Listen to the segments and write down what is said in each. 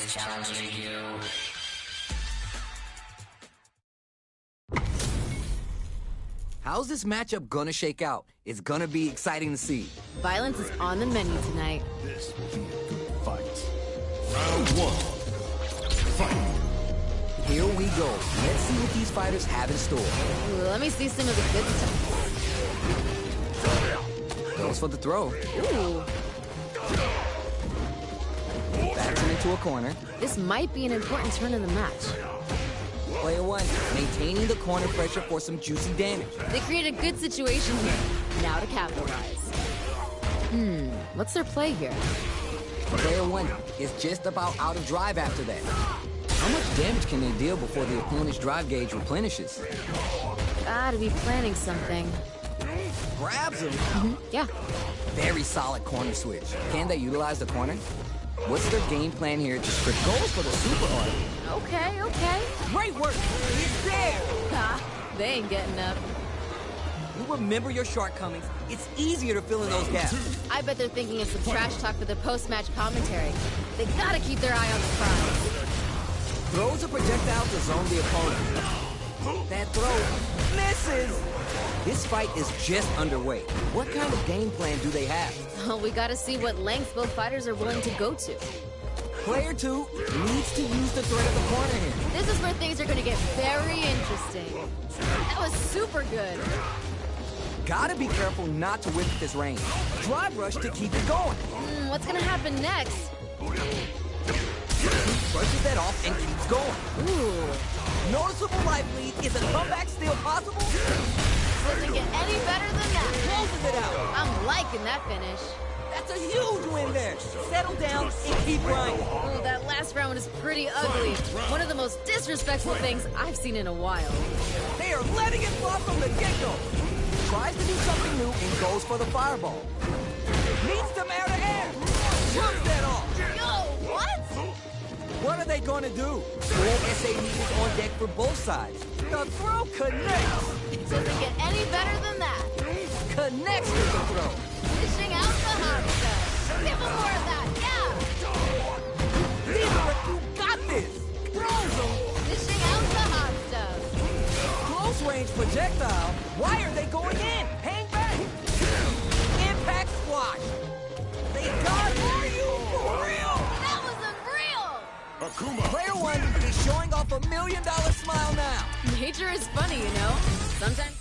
challenging you. How's this matchup gonna shake out? It's gonna be exciting to see. Violence is on the menu tonight. This will be a good fight. Round one. Fight. Here we go. Let's see what these fighters have in store. Ooh, let me see some of the good stuff. Goes for the throw. Ooh, Backs him into a corner. this might be an important turn in the match. Player one, maintaining the corner pressure for some juicy damage. They create a good situation here. Now to capitalize. What's their play here? Player one is just about out of drive after that. How much damage can they deal before the opponent's drive gauge replenishes? Gotta be planning something. Grabs him. Yeah. Very solid corner switch. Can they utilize the corner? What's their game plan here to strip goals for the super art? Okay, okay. Great work! It's there! Ha, they ain't getting up. You remember your shortcomings. It's easier to fill in those gaps. I bet they're thinking of some trash talk for the post-match commentary. They gotta keep their eye on the prize. Throws a projectile to zone the opponent. That throw misses! This fight is just underway. What kind of game plan do they have? Oh, we gotta see what lengths both fighters are willing to go to. Player two needs to use the threat of the corner here. This is where things are gonna get very interesting. That was super good. Gotta be careful not to whip at this range. Drive rush to keep it going. What's gonna happen next? Brushes that off and keeps going. Ooh, Noticeable life lead. Is a comeback still possible? doesn't get any better than that. Closes it out. I'm liking that finish. That's a huge win there. Settle down and keep grinding. Ooh, that last round was pretty ugly. One of the most disrespectful things I've seen in a while. They are letting it fly from the get-go. Tries to do something new and goes for the fireball. Meets them air to air. Jumps that off. Yo, what? What are they going to do? Full SAD is on deck for both sides. The throw connects. Doesn't get any better than that. Connects with the throw. Dishing out the hot stuff. Give them more of that, yeah. Leroy, you got this. Throws them. Dishing out the hot stuff. Close range projectile. Why are they going in? Hang back. Impact squash. They got you for real. That was unreal. Akuma. Player one is showing off $1 million smile now. Nature is funny, you know. Sometimes.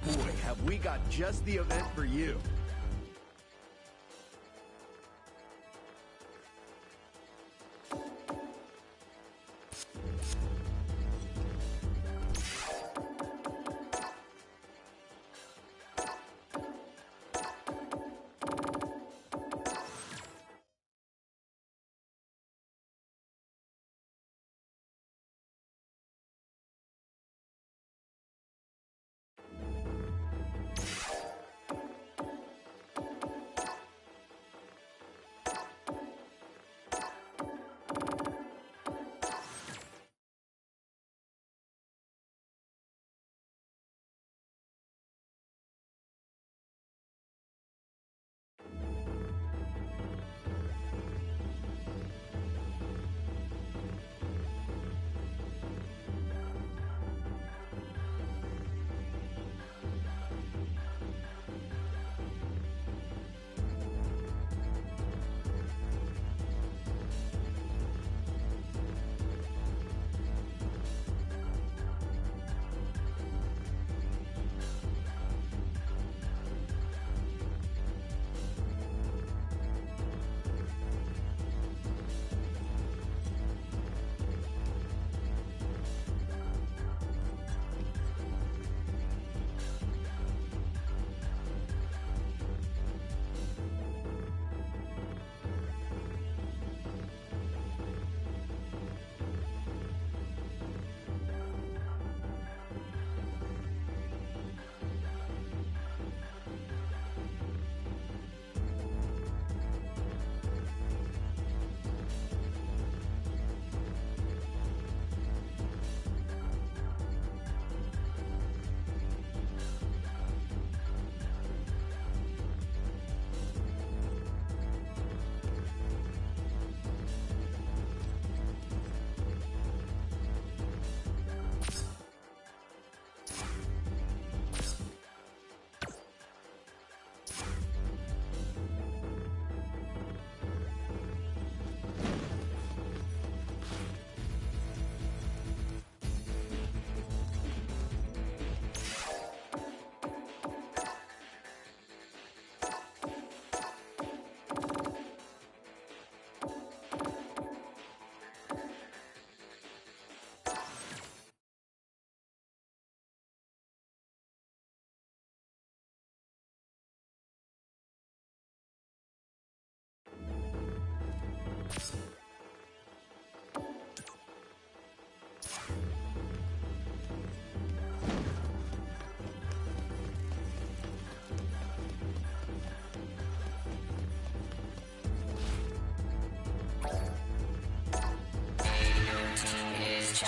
Boy, have we got just the event for you.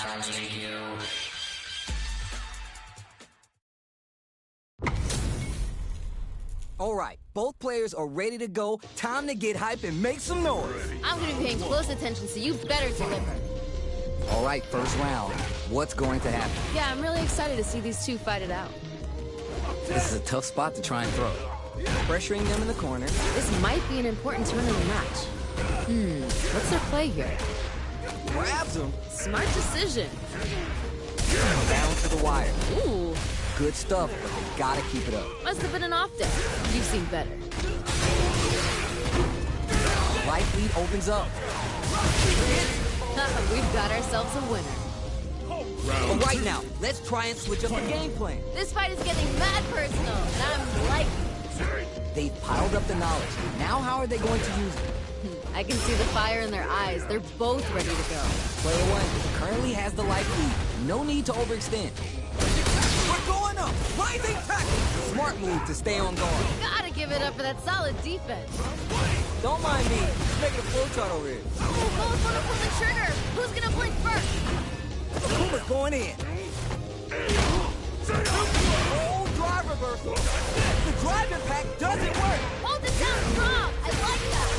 challenging you. All right, both players are ready to go. Time to get hype and make some noise. I'm gonna be paying close attention, so you better deliver. All right, first round. What's going to happen? Yeah, I'm really excited to see these two fight it out. This is a tough spot to try and throw. Pressuring them in the corner. This might be an important turn in the match. What's their play here? Grabs him. Smart decision. Down to the wire. Ooh, Good stuff, but they gotta keep it up. must have been an off day. You've seen better. Life lead opens up. We've got ourselves a winner. But right now, let's try and switch up the game plan. This fight is getting mad personal, and I'm liking it. They've piled up the knowledge. Now how are they going to use it? I can see the fire in their eyes. They're both ready to go. Player one currently has the life lead. No need to overextend. We're going up! Rising tackle! Smart move to stay on guard. Gotta give it up for that solid defense. Don't mind me. Just making a flowchart over here. Ooh, both wanna pull the trigger. Who's gonna blink first? Kuma's going in. Oh, drive reversal. The drive impact doesn't work. Hold it down strong. I like that.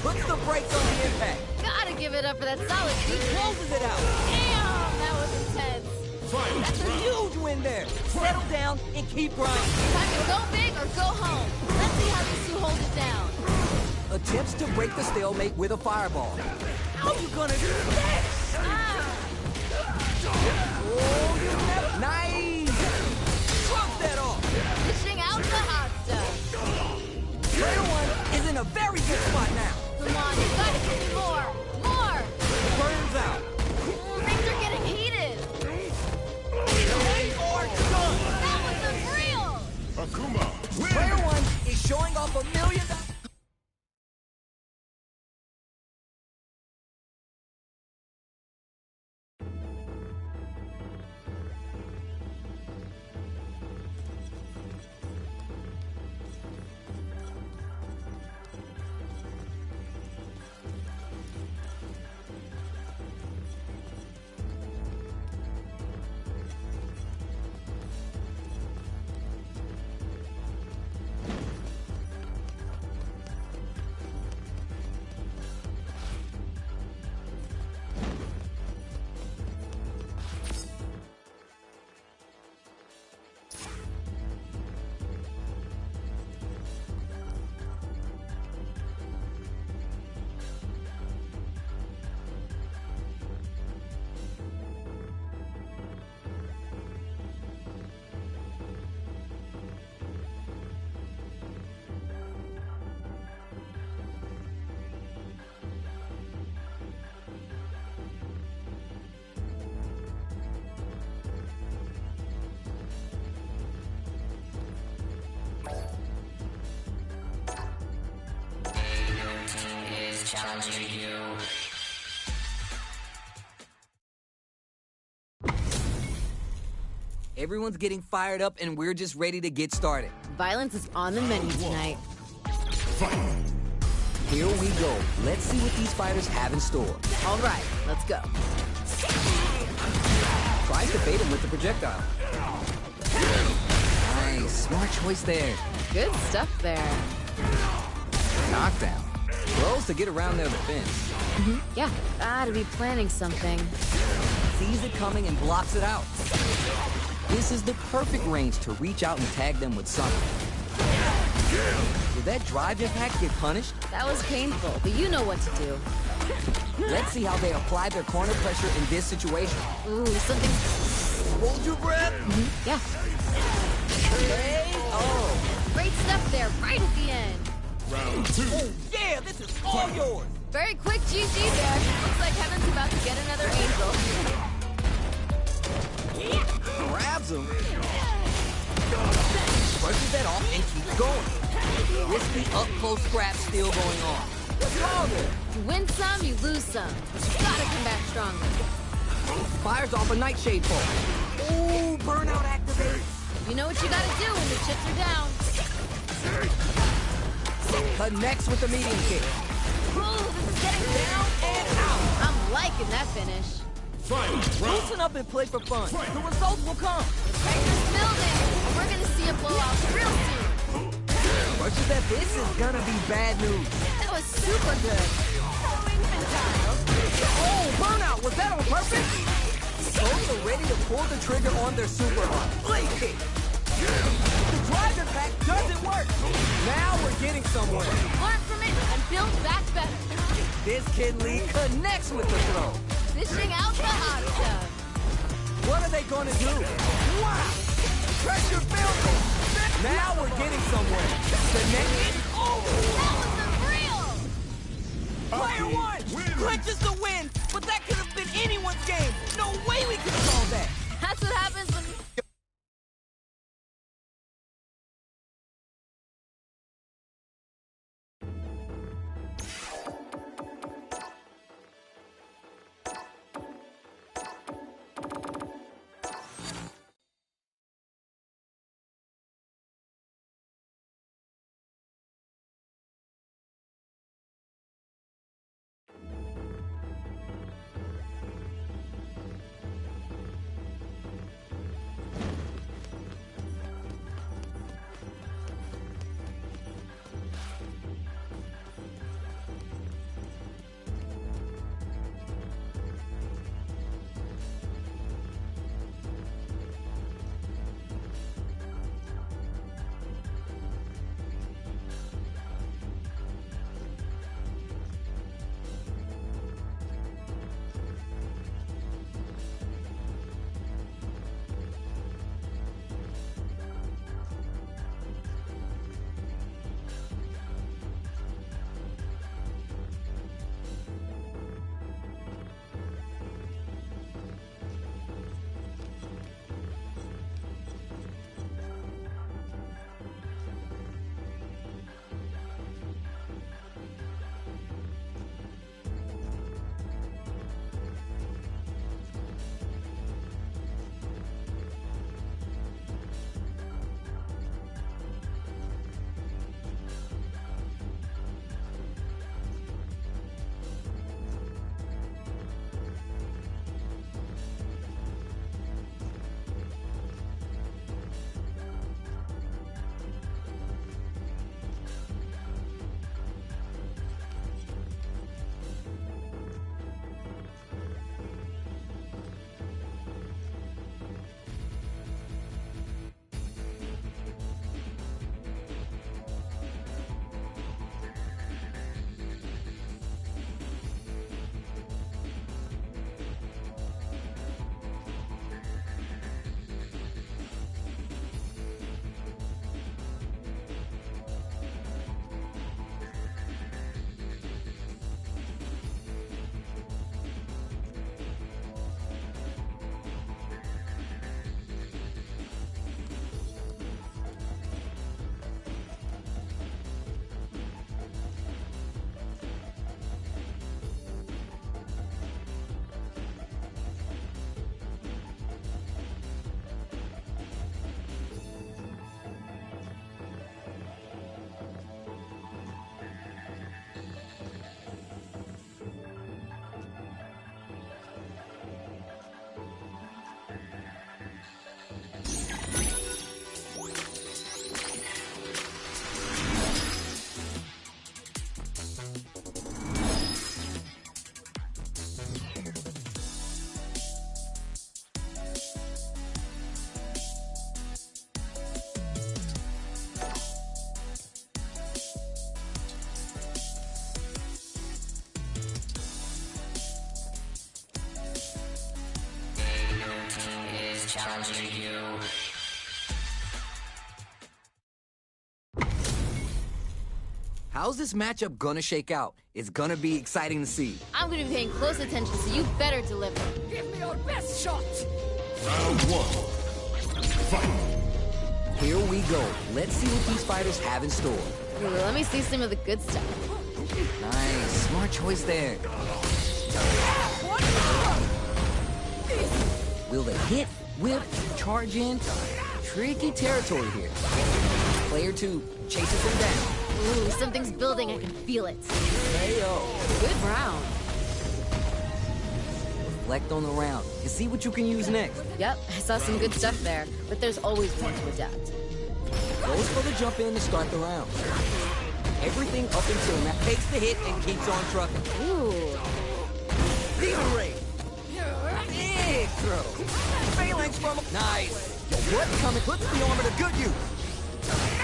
Puts the brakes on the impact. Gotta give it up for that solid defense. Closes it out. Damn, that was intense. That's a huge win there. Settle down and keep grinding. Time to go big or go home. Let's see how these two hold it down. Attempts to break the stalemate with a fireball. How you gonna do that? Oh, you never... Nice! Shrug that off. Dishing out the hot stuff. Player one is in a very good spot now. Come on, you gotta give me more. More. Burns out. Things are getting heated. They are done. That was unreal. Akuma, win! Player one is showing off $1 million. Challenging you. Everyone's getting fired up and we're just ready to get started. Violence is on the menu tonight. Here we go. Let's see what these fighters have in store. All right, let's go. Tries to bait him with the projectile. Nice, smart choice there. Good stuff there. Knockdown. Throws to get around their defense. Yeah, gotta be planning something. Sees it coming and blocks it out. This is the perfect range to reach out and tag them with something. Did that drive impact get punished? That was painful, but you know what to do. Let's see how they apply their corner pressure in this situation. Ooh, something... Hold your breath. Yeah, Hey, oh. great stuff there, right at the end. Round two. Oh, yeah, this is all yours. Very quick GG there. Looks like Heaven's about to get another angel. Grabs him. Brushes that off and keeps going. Risky up-close scrap still going on. What's wrong there? You win some, you lose some. But you gotta come back stronger. Fires off a nightshade pole. Ooh, burnout activated. You know what you gotta do when the chips are down. Connects with the medium kick. Ooh, this is getting down and out. I'm liking that finish. Loosen up and play for fun. The results will come. Pressure's building. We're gonna see a blowout real soon. Much of that this is gonna be bad news. That was super good. Oh, burnout! Was that on purpose? Both are ready to pull the trigger on their super arm. Blade kick. The drive impact doesn't work. Now we're getting somewhere. Learn from it and build back better. This Kid Lee connects with the throw. Dishing out the hot stuff. What are they gonna do? Wow! Pressure building. Now we're getting somewhere. Connected. Oh! That was unreal! Player one clinches the win, but that could have been anyone's game. No way we could solve that. That's what happens when... challenging you. How's this matchup gonna shake out? It's gonna be exciting to see. I'm gonna be paying close attention, so you better deliver. Give me your best shot! Round one. Fight! Here we go. Let's see what these fighters have in store. Ooh, let me see some of the good stuff. Nice. Smart choice there. Will they hit, whip, charge in? Tricky territory here. Player 2 chases him down. Ooh, something's building. I can feel it. KO. Good round. reflect on the round and see what you can use next. Yep, I saw some good stuff there, but there's always room to adapt. Goes for the jump in to start the round. Everything up until now takes the hit and keeps on trucking. Ooh. Demon Ray. Big throw. Phalanx from nice. Yo, what's coming puts the armor to good use.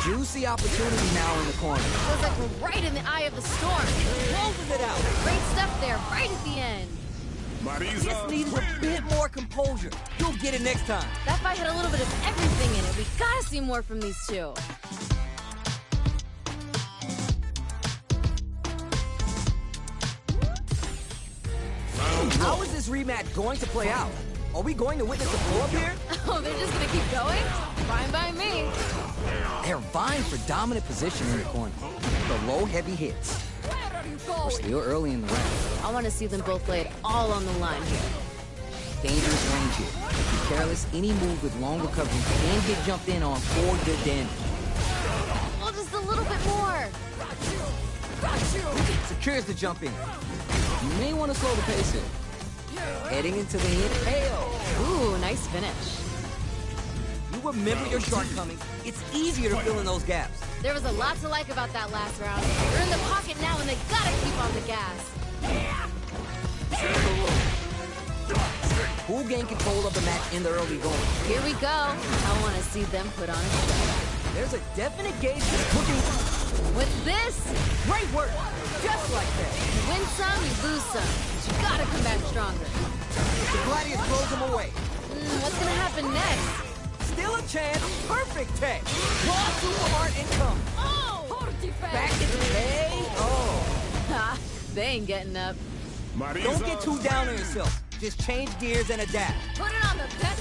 Juicy opportunity now in the corner. Feels like we're right in the eye of the storm. Closes it out. Great stuff there, right at the end. Just needed a bit more composure. You'll get it next time. That fight had a little bit of everything in it. We gotta see more from these two. How is this rematch going to play out? Are we going to witness a blow-up here? Oh, they're just gonna keep going? Fine by me. They're vying for dominant position in the corner. The low, heavy hits. We're still early in the round. I want to see them both lay it all on the line here. Dangerous range here. If you're careless, any move with long recovery can get jumped in on for good damage. Well, just a little bit more. Secures the jump in. You may want to slow the pace here. Heading into the hit. Ooh, nice finish. You remember your shortcomings. It's easier to fill in those gaps. There was a lot to like about that last round. They're in the pocket now, and they gotta keep on the gas. Who gained control of the match in the early going? Here we go. I want to see them put on a show. There's a definite gauge that's cooking. With this, Great work! Just like that. you win some, you lose some. But you gotta come back stronger. The Gladius throws him away. What's gonna happen next? Still a chance. Perfect tech. Raw super hard income. Oh! Back in the day. Oh. Ha! They ain't getting up. Don't get too down on yourself. Just change gears and adapt. Put it on the pet.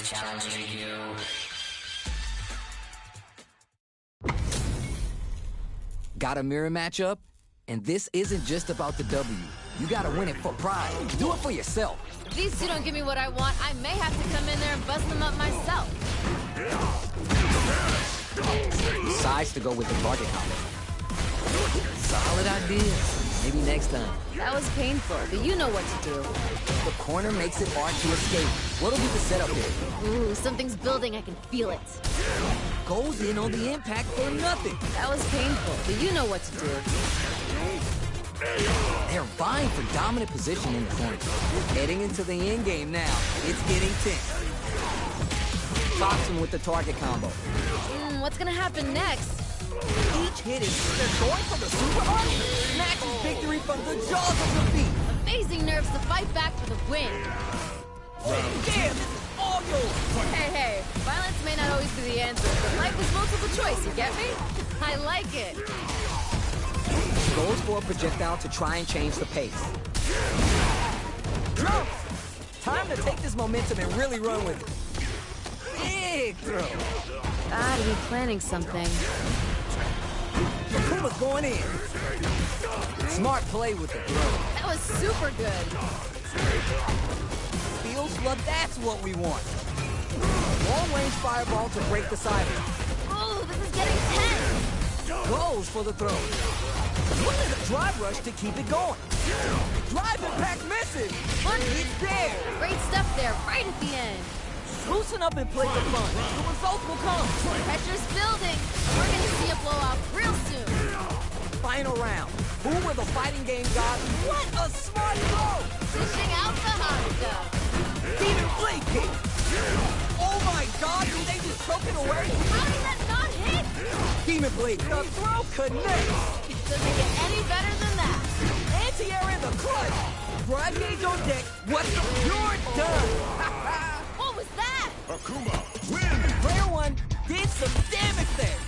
Challenging you. Got a mirror matchup? And this isn't just about the W. You gotta win it for pride. Do it for yourself. If these two don't give me what I want, I may have to come in there and bust them up myself. Decides to go with the target combo. Solid idea. Maybe next time. That was painful, but you know what to do. The corner makes it hard to escape. What'll be the setup here? Ooh, something's building. I can feel it. Goes in on the impact for nothing. That was painful, but you know what to do. They're vying for dominant position in the corner. Heading into the end game now. It's getting tense. Tops him with the target combo. What's gonna happen next? Each hit is they're going for the super art. Snatches victory from the jaws of defeat. Amazing nerves to fight back for the win. Damn, this is all yours. Hey, violence may not always be the answer, but life is multiple choice, you get me? I like it. Goes for a projectile to try and change the pace. Jump! Time to take this momentum and really run with it. Big throw. Gotta be planning something. Puma's going in. Smart play with the throw. That was super good. Feels like that's what we want. Long-range fireball to break the silence. Oh, this is getting tense. Goes for the throw. What is drive rush to keep it going. Drive impact misses. But it's there. Great stuff there, right at the end. Loosen up and play the fun. The results will come. Pressure's building. We're gonna see a blowout real soon. Final round. Who were the fighting game gods? What a smart throw! Dishing out the hot stuff. Demon blade kick. Oh my God! Did they just choke it away? How did that not hit? Demon blade. The throw connects. Doesn't get any better than that. Anti-air in the clutch. Drive gauge on deck. What's the? You're done. What was that? Akuma, win! Player one did some damage there.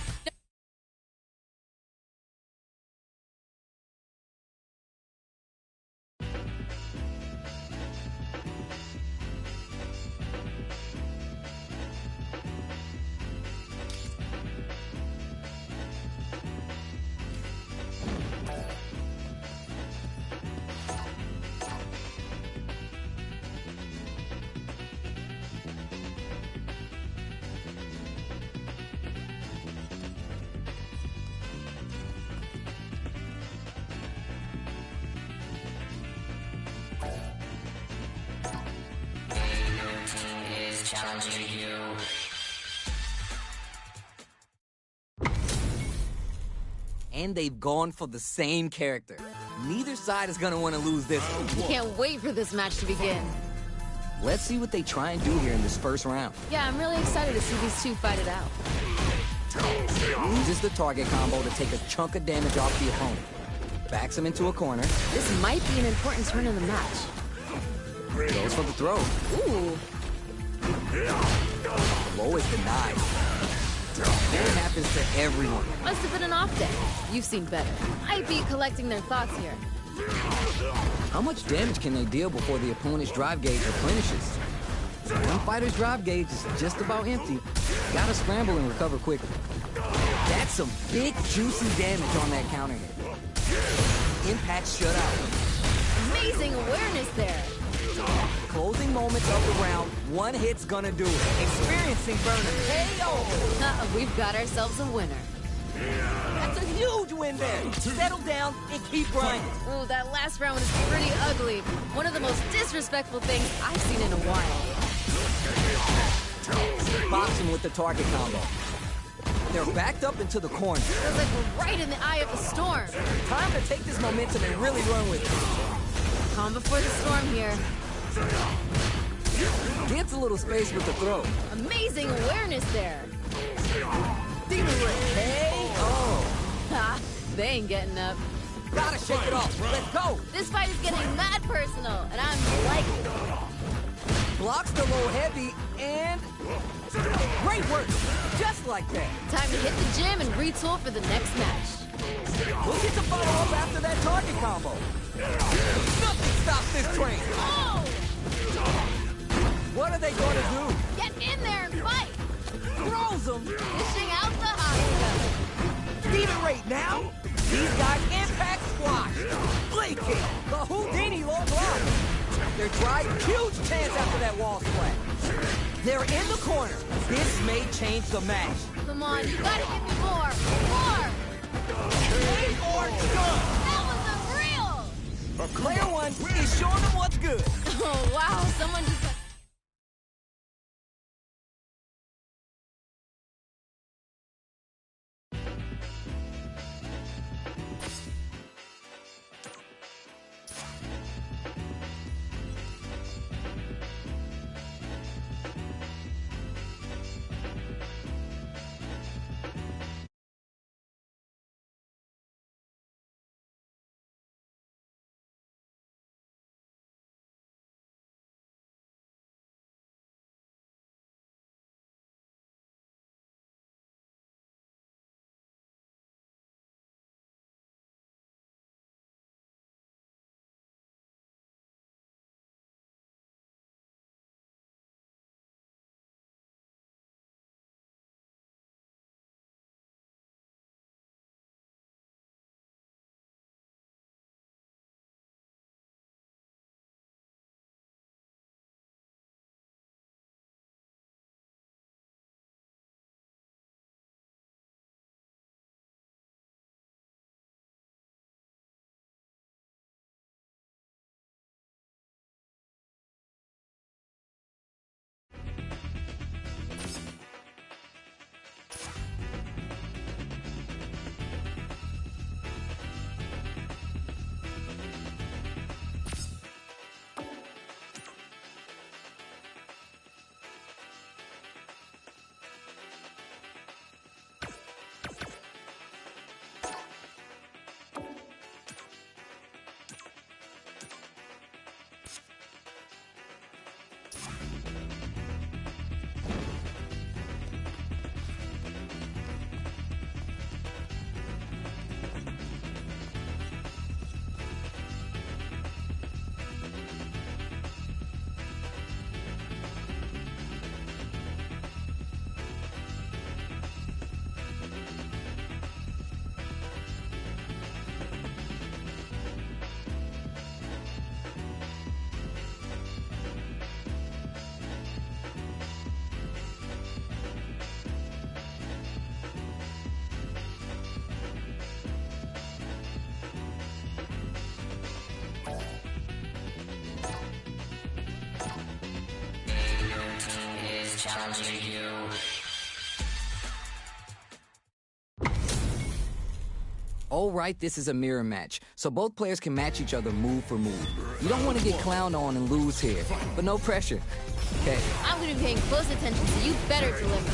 Is challenging you. And they've gone for the same character. Neither side is gonna want to lose this one. Can't wait for this match to begin. Let's see what they try and do here in this first round. Yeah, I'm really excited to see these two fight it out. Uses the target combo to take a chunk of damage off the opponent. Backs him into a corner. This might be an important turn in the match. Goes for the throw. Ooh. Low is denied. That happens to everyone. Must have been an off day. You've seen better. Might be collecting their thoughts here. How much damage can they deal before the opponent's drive gauge replenishes? One fighter's drive gauge is just about empty. Gotta scramble and recover quickly. That's some big, juicy damage on that counter hit. Impact shut out. Amazing awareness there. Closing moments of the round, one hit's gonna do it. Experiencing burner KO. We've got ourselves a winner. That's a huge win there. Settle down and keep grinding. Ooh, that last round was pretty ugly. One of the most disrespectful things I've seen in a while. Boxing with the target combo. They're backed up into the corner. Feels like we're right in the eye of the storm. Time to take this momentum and really run with it. Calm before the storm here. Gets a little space with the throw. Amazing awareness there. Demon Ray. Hey, oh. Ha, they ain't getting up. Gotta shake it off. Let's go. This fight is getting mad personal, and I'm liking it. Blocks the low heavy and... Great work. Just like that. Time to hit the gym and retool for the next match. We'll get to follow up after that target combo. Nothing stops this train. Oh! What are they going to do? Get in there and fight! Throws them. Dishing out the hot stuff. Demon Ray now. These guys impact squash. Blade kick. The Houdini low block. They're trying. Huge chance after that wall splash. They're in the corner. This may change the match. Come on, you gotta give me more! More! They are done. That was unreal! Player one is showing them what's good. Oh, wow, someone just... challenging you. All right, this is a mirror match, so both players can match each other move for move. You don't want to get clowned on and lose here, but no pressure. Okay. I'm gonna be paying close attention, so you better deliver.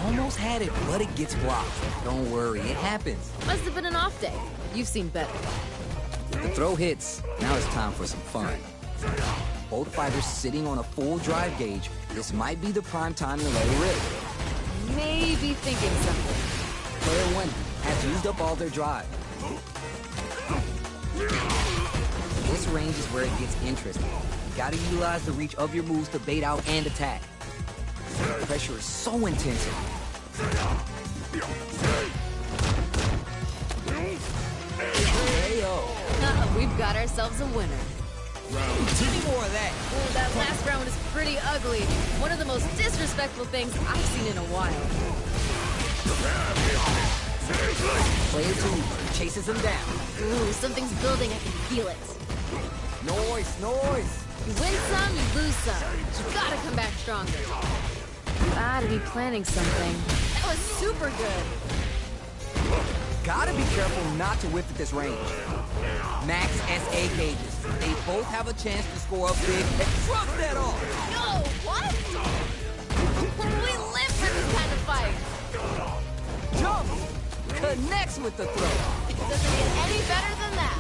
Almost had it, but it gets blocked. Don't worry, it happens. Must have been an off day. You've seen better. The throw hits. Now it's time for some fun. Both fighters sitting on a full drive gauge. This might be the prime time to let it rip. Maybe thinking something. Player one has used up all their drive. This range is where it gets interesting. You gotta utilize the reach of your moves to bait out and attack. The pressure is so intense. We've got ourselves a winner. Give me more of that. Oh, that last round is pretty ugly. One of the most disrespectful things I've seen in a while. Player two chases him down. Ooh, something's building. I can feel it. Noise. You win some, you lose some. But you gotta come back stronger. Gotta be planning something. That was super good. Gotta be careful not to whiff at this range. Max SA gauges. They both have a chance to score up big and shrug that off. No, what? We live for this kind of fight. Jump! Connects with the throw. Doesn't get any better than that.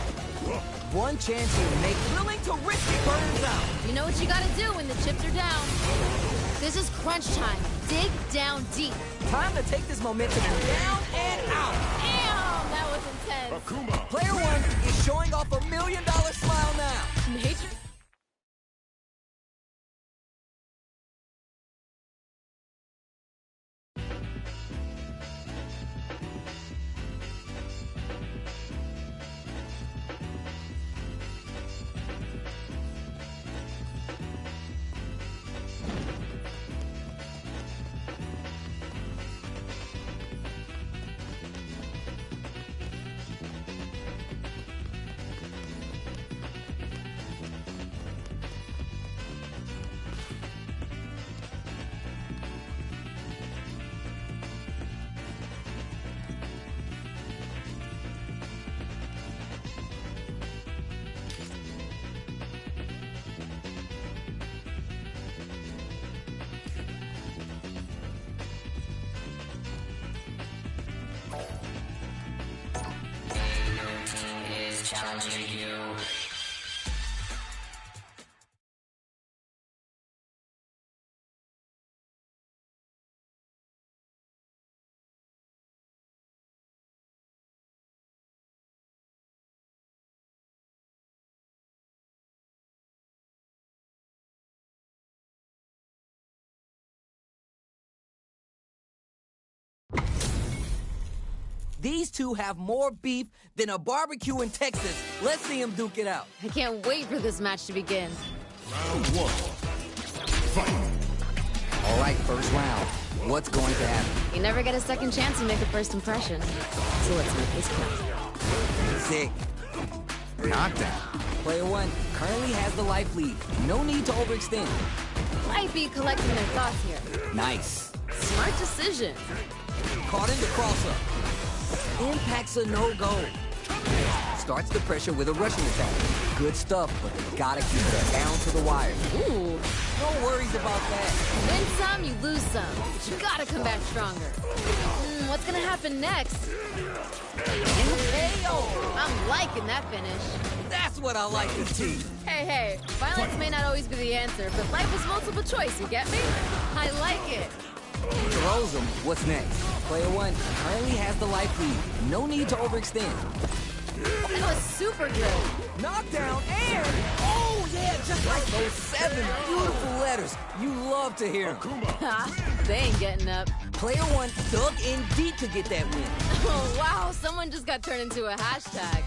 One chance here, make willing to risk it burns out. You know what you gotta do when the chips are down. This is crunch time. Dig down deep. Time to take this momentum down and out. Damn, that was intense. Player one is showing off $1 million smile now. Major. Challenging you. These two have more beef than a barbecue in Texas. Let's see them duke it out. I can't wait for this match to begin. Round one. Fight. All right, first round. What's going to happen? You never get a second chance to make a first impression. So let's make this count. Sick. Knockdown. Player one currently has the life lead. No need to overextend. Might be collecting their thoughts here. Nice. Smart decision. Caught in the cross-up. Impact's a no-go. Starts the pressure with a rushing attack. Good stuff, but they gotta keep it down to the wire. Ooh. No worries about that. Win some, you lose some. But you gotta come back stronger. What's gonna happen next? KO! I'm liking that finish. That's what I like to see. Hey, violence may not always be the answer, but life is multiple choice, you get me? I like it. Throws him. What's next? Player one currently has the life lead. No need to overextend. That was super good. Knockdown and... Oh, yeah, just like those 7 beautiful letters. You love to hear them. Ha, they ain't getting up. Player one dug in deep to get that win. Oh, wow, someone just got turned into a hashtag.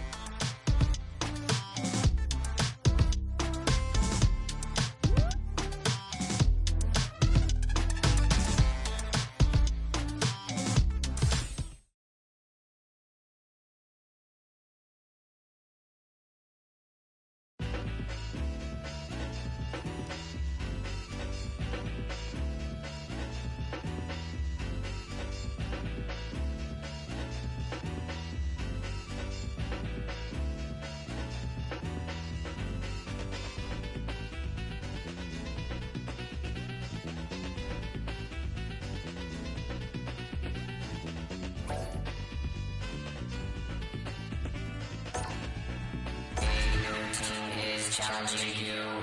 challenging you.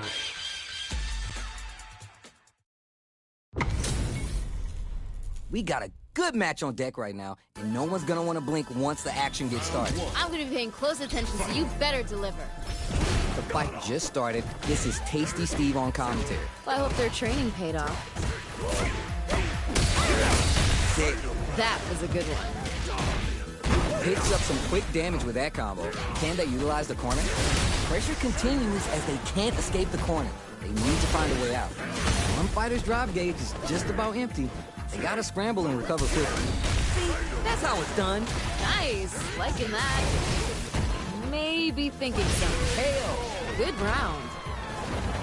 We got a good match on deck right now, and no one's gonna want to blink once the action gets started. I'm gonna be paying close attention, so you better deliver. The fight just started. This is Tasty Steve on commentary. Well, I hope their training paid off. Sick. That was a good one. Picks up some quick damage with that combo. Can they utilize the corner? Pressure continues as they can't escape the corner. They need to find a way out. One fighter's drive gauge is just about empty. They gotta scramble and recover quickly. See, that's how it's done. Nice. Liking that. Maybe thinking something. Hell, Good round.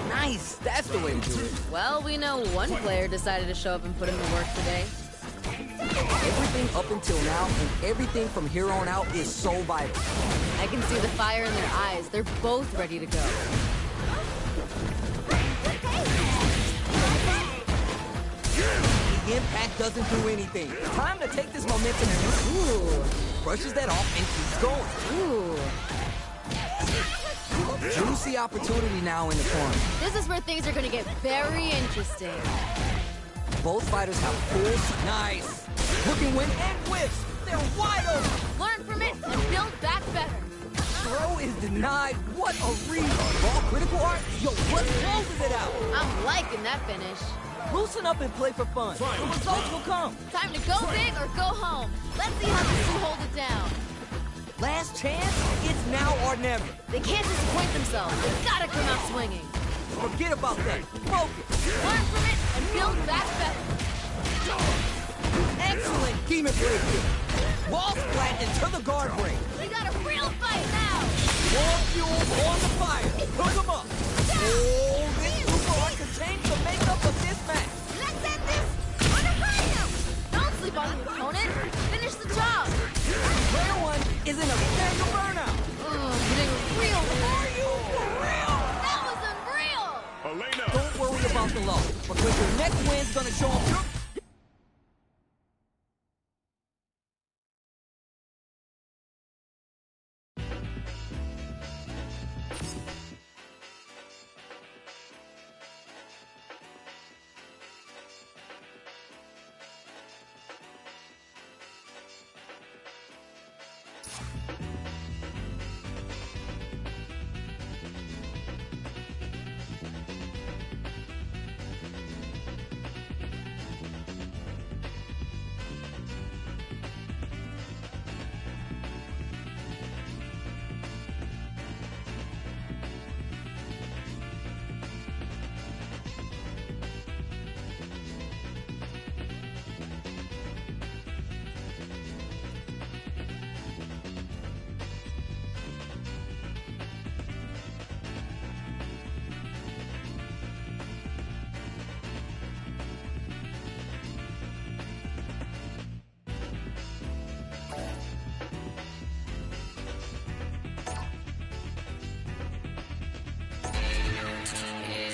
nice. That's the way to do it. Well, we know one player decided to show up and put in the work today. Everything up until now and everything from here on out is so vital. I can see the fire in their eyes. They're both ready to go. The impact doesn't do anything. Time to take this momentum and Ooh. brushes that off and keeps going. Ooh. Juicy opportunity now in the corner. This is where things are gonna get very interesting. Both fighters have full. Nice. Looking win and whiffs. They're wide open. Learn from it and build back better. Throw is denied. What a read. Raw critical art. Yo, what closes it out? I'm liking that finish. Loosen up and play for fun. The results will come. Time to go big or go home. Let's see how these two hold it down. Last chance. It's now or never. They can't disappoint themselves. They've gotta come out swinging. Forget about that. Focus. Learn from it and build back better. Excellent demon blade kick. Wall splat into the guard break. We got a real fight now. More fuel on the fire. Hook 'em up. Oh, this super art could change the makeup of this match. Let's end this on a high note. Don't sleep on the opponent. Finish the job. Player one is in a mega burnout. Getting real. Are you for real? That was unreal. Elena. Don't worry about the loss, because your next win's gonna show up.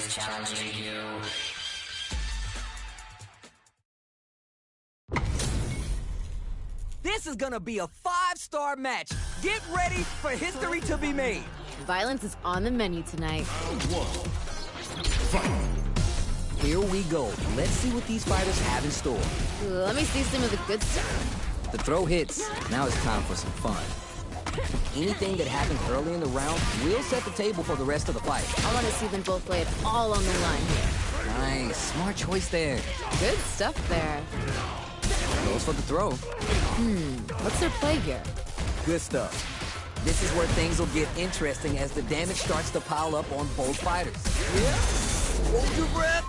Challenging you. This is gonna be a 5-star match. Get ready for history to be made. Violence is on the menu tonight. Here we go. Let's see what these fighters have in store. Let me see some of the good stuff. The throw hits. Now it's time for some fun. Anything that happens early in the round will set the table for the rest of the fight. I want to see them both lay it all on the line here. Nice. Smart choice there. Good stuff there. Goes for the throw. What's their play here? Good stuff. This is where things will get interesting as the damage starts to pile up on both fighters. Yeah? Hold your breath.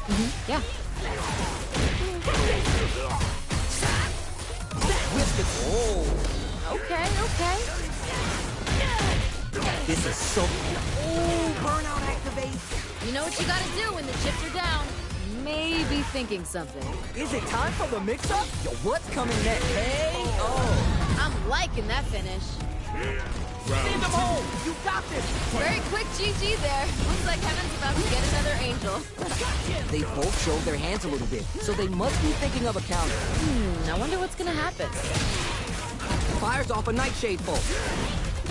Yeah. Whisk it. Oh. Okay. This is so... Oh, burnout activate. You know what you gotta do when the chips are down. Maybe thinking something. Is it time for the mix-up? Yo, what's coming next? Hey, oh. I'm liking that finish. Send them home. You got this. Very quick GG there. Looks like Heaven's about to get another angel. They both showed their hands a little bit, so they must be thinking of a counter. I wonder what's gonna happen. Fires off a Nightshade bolt.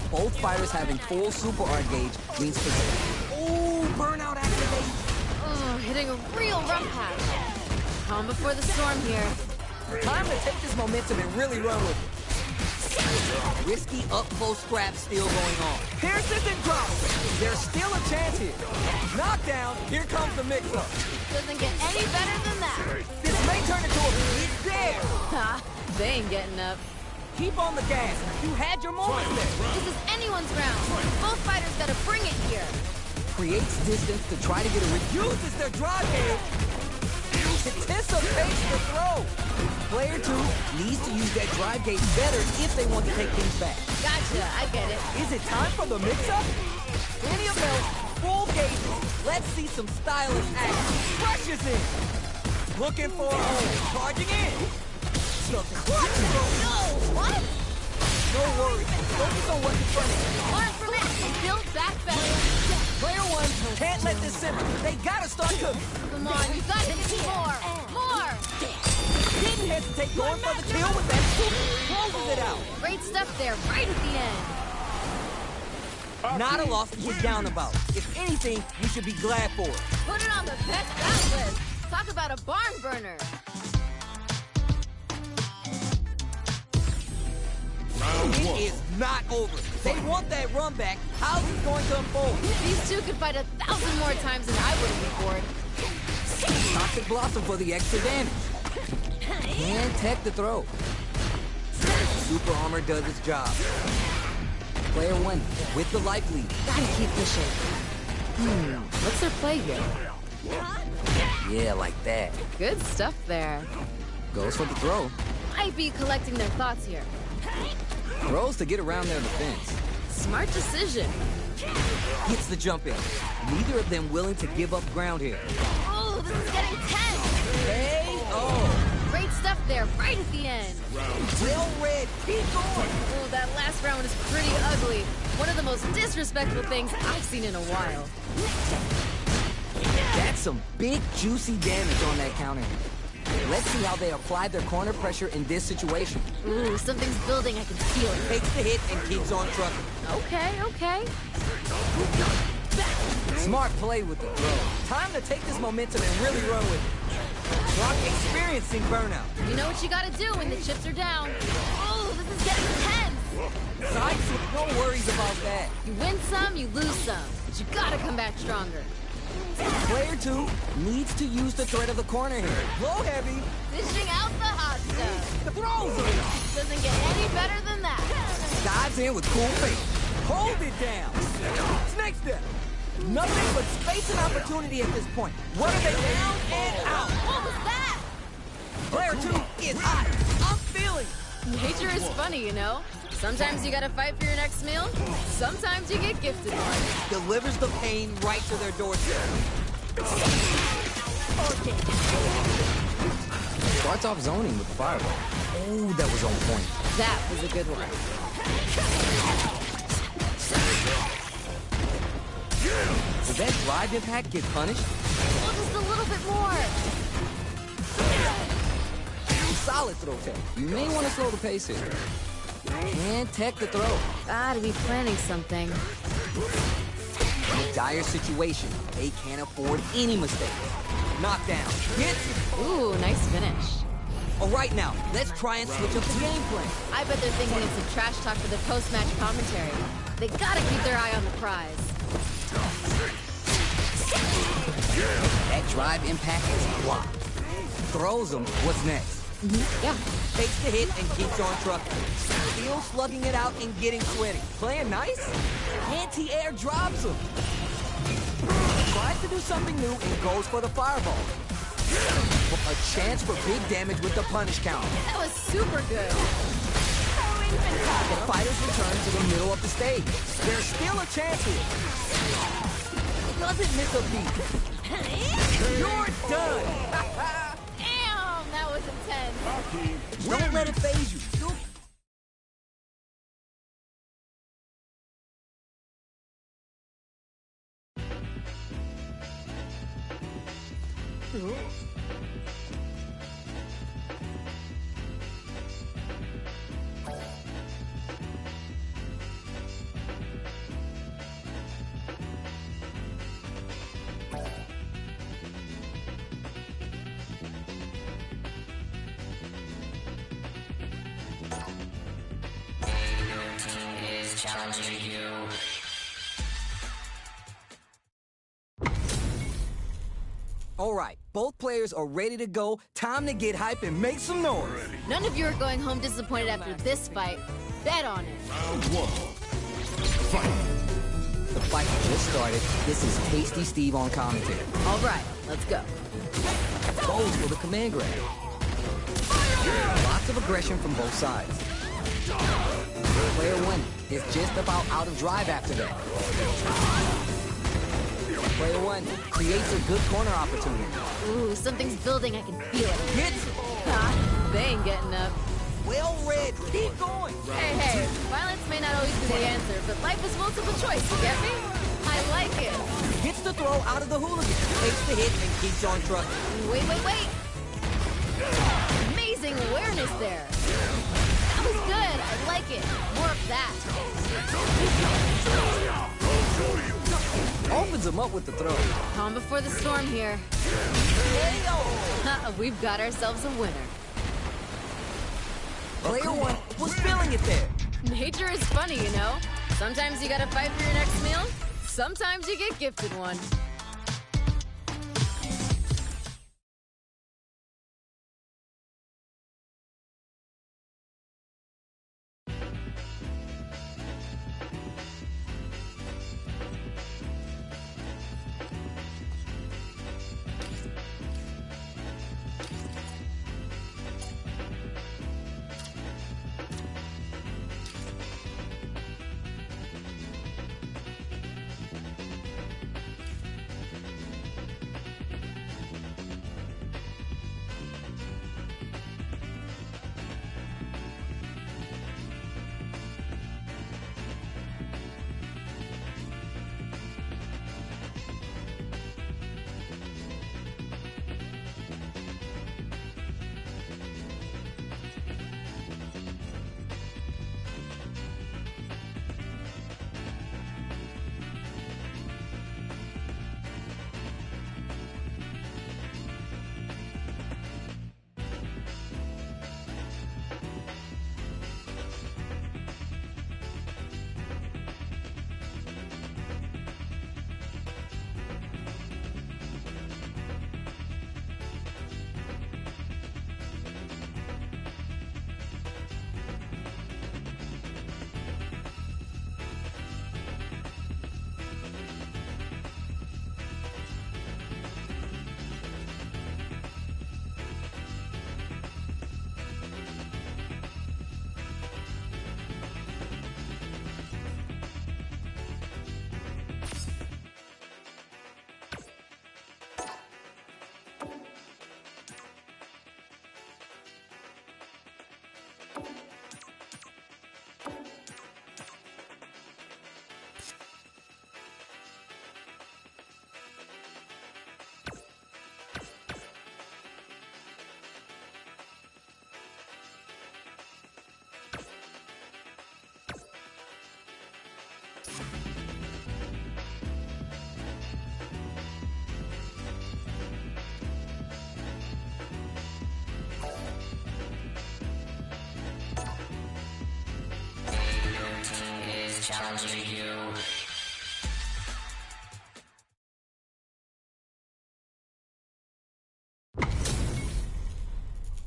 Both fighters having full super art gauge means... Oh, Ooh, burnout activate. Oh, hitting a real rough patch. Calm before the storm here. Time to take this momentum and really run with it. Risky up-close scrap still going on. Pierces and drops. There's still a chance here. Knockdown, here comes the mix-up. Doesn't get any better than that. This may turn into a big dare. Ha, they ain't getting up. Keep on the gas. You had your moment there. This is anyone's round. Both fighters gotta bring it here. Creates distance to try to get a uses their drive game. Anticipates the throw. Player 2 needs to use that drive gauge better if they want to take things back. Gotcha, I get it. Is it time for the mix-up? Plenty of milk, full gauges. Let's see some stylish action. Rush is in. Looking for a hole. Charging in. The clutch throw. No, what? No worries. Focus on what's in front of you. Learn from it and build back better. Player 1 can't let this simmer. They gotta start cooking. Come on, you gotta give me more. More. Didn't hesitate going for the kill with that scoop. Closes it out. Great stuff there, right at the end. Not a loss to get down about. If anything, you should be glad for it. Put it on the best out list. Talk about a barn burner. It is not over. They want that run back. How's it going to unfold? These two could fight 1,000 more times than I wouldn't be bored. Toxic Blossom for the extra damage. And tech the throw. Super Armor does its job. Player 1 with the life lead. Gotta keep pushing. What's their play here? Yeah, like that. Good stuff there. Goes for the throw. Might be collecting their thoughts here. Throws to get around their defense. Smart decision. Gets the jump in. Neither of them willing to give up ground here. Oh, this is getting tense. Hey, oh. Great stuff there, right at the end. Well read. Keep going. Oh, that last round was pretty ugly. One of the most disrespectful things I've seen in a while. That's some big, juicy damage on that counter. Let's see how they apply their corner pressure in this situation. Ooh, something's building, I can feel it. Takes the hit and keeps on trucking. Okay. Smart play with the throw. Time to take this momentum and really run with it. Rock experiencing burnout. You know what you gotta do when the chips are down. Oh, this is getting tense. Side switch, no worries about that. You win some, you lose some. But you gotta come back stronger. Player 2 needs to use the threat of the corner here. Blow heavy. Dishing out the hot stuff. Throws it. Doesn't get any better than that. Dives in with cool face. Hold it down. Snake step. Nothing but space and opportunity at this point. What are they down and out? What was that? Player 2 is hot. I'm feeling it. Nature is funny, you know? Sometimes you gotta fight for your next meal. Sometimes you get gifted one. Delivers the pain right to their doorstep. Starts off zoning with the fireball. Oh, that was on point. That was a good one. Does that drive impact get punished? Oh, just a little bit more. Solid throw tech. You may want to slow the pace here. And tech the throw. Gotta be planning something. In a dire situation, they can't afford any mistakes. Knockdown. Hit. Ooh, nice finish. All right, now, let's try and switch up the game plan. I bet they're thinking of some trash talk for the post-match commentary. They gotta keep their eye on the prize. That drive impact is blocked. Throws them. What's next? Yeah. Takes the hit and keeps on trucking. Still slugging it out and getting sweaty. Playing nice? Anti-air drops him. Tries to do something new and goes for the fireball. A chance for big damage with the punish counter. That was super good. The fighters return to the middle of the stage. There's still a chance here. Doesn't miss a beat. You're done. Damn, that was intense. Don't let it phase you. challenging you. All right, both players are ready to go. Time to get hype and make some noise. None of you are going home disappointed after this fight. Bet on it. Round 1. Fight. The fight just started. This is Tasty Steve on commentary. All right, let's go. Goes for the command grab. Lots of aggression from both sides. Player one is just about out of drive after that. Player one creates a good corner opportunity. Ooh, something's building. I can feel it. Hits it. Ha, they ain't getting up. Well read. Keep going. Hey, violence may not always be the answer, but life is multiple choice, you get me? I like it. Gets the throw out of the hooligan. Takes the hit and keeps on trucking. Wait. Amazing awareness there. That was good. I like it. More of that. Opens him up with the throw. Calm before the storm here. We've got ourselves a winner. Player one was feeling it there. Nature is funny, you know? Sometimes you gotta fight for your next meal. Sometimes you get gifted one. Challenging you.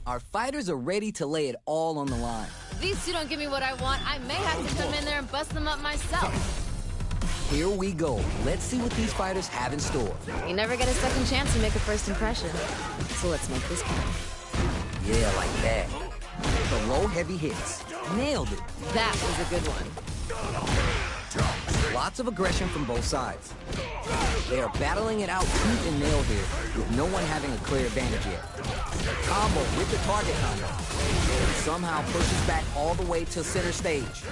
Our fighters are ready to lay it all on the line. If these two don't give me what I want, I may have to come in there and bust them up myself. Here we go. Let's see what these fighters have in store. You never get a second chance to make a first impression. So let's make this count. Yeah, like that. The low heavy hits. Nailed it. That was a good one. Lots of aggression from both sides. They are battling it out tooth and nail here, with no one having a clear advantage yet. Combo with the target combo. And somehow pushes back all the way to center stage.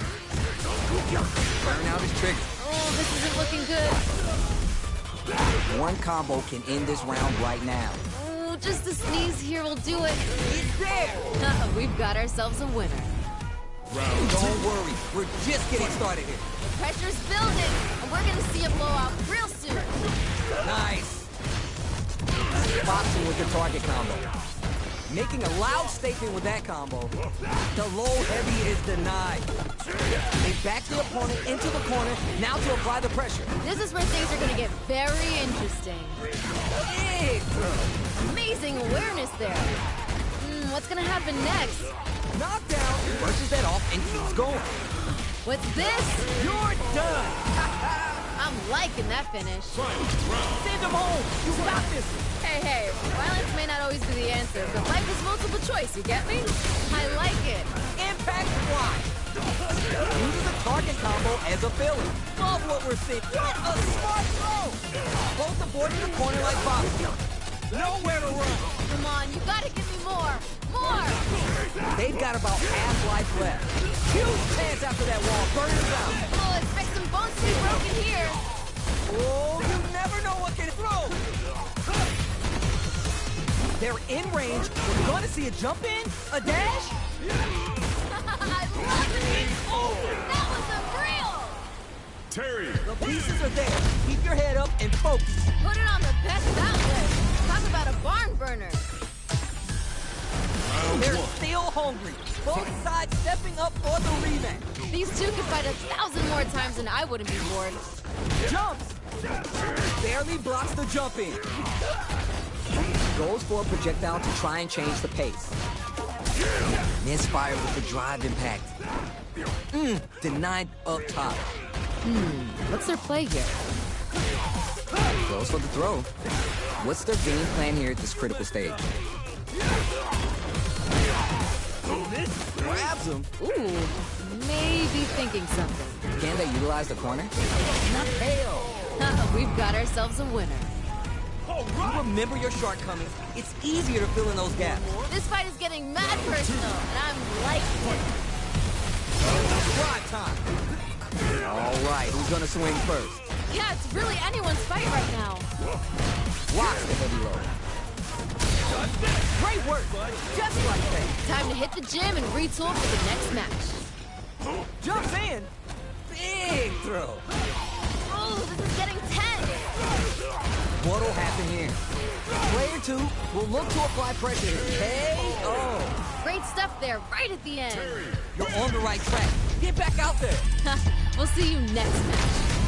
Burn out his trigger. Oh, this isn't looking good. One combo can end this round right now. Oh, just a sneeze here will do it. It's there! We've got ourselves a winner. Don't worry, we're just getting started here. The pressure's building, and we're gonna see a blowout real soon. Nice. Boxing with the target combo. Making a loud statement with that combo. The low heavy is denied. They back the opponent into the corner, now to apply the pressure. This is where things are going to get very interesting. Big throw. Amazing awareness there. What's going to happen next? Knockdown, brushes that off and keeps going. What's this? You're done. I'm liking that finish. Send him home. You got this. Hey, violence may not always be the answer, but life is multiple choice, you get me? I like it. Impact fly. Uses a target combo as a filler. Love what we're seeing. What a smart throw. Both avoiding the corner like FoxDie. Nowhere to run. Come on, you gotta give me more. More! They've got about half life left. Huge chance after that wall. Burn us out. Oh, expect some bones to be broken here. Oh, you never know what can throw. They're in range. We're going to see a jump in, a dash. I love it! Oh, that was unreal! Terry. The pieces are there. Keep your head up and focus. Put it on the best outlet. Talk about a barn burner. They're still hungry. Both sides stepping up for the rematch. These two could fight 1,000 more times and I wouldn't be bored. Jumps. Barely blocks the jump in. Goes for a projectile to try and change the pace. Misfire with the drive impact. Denied up top. What's their play here? Goes for the throw. What's their game plan here at this critical stage? Grabs him. Ooh, maybe thinking something. Can they utilize the corner? Not fail. We've got ourselves a winner. You remember your shortcomings. It's easier to fill in those gaps. This fight is getting mad personal, and I'm liking it. Drive time. All right, who's gonna swing first? Yeah, it's really anyone's fight right now. Blocks the heavy load. Great work, bud. Just like that. Time to hit the gym and retool for the next match. Jumps in. Big throw. Oh, this is getting tense. What'll happen here? Player 2 will look to apply pressure. KO. Great stuff there, right at the end. You're on the right track. Get back out there. We'll see you next match.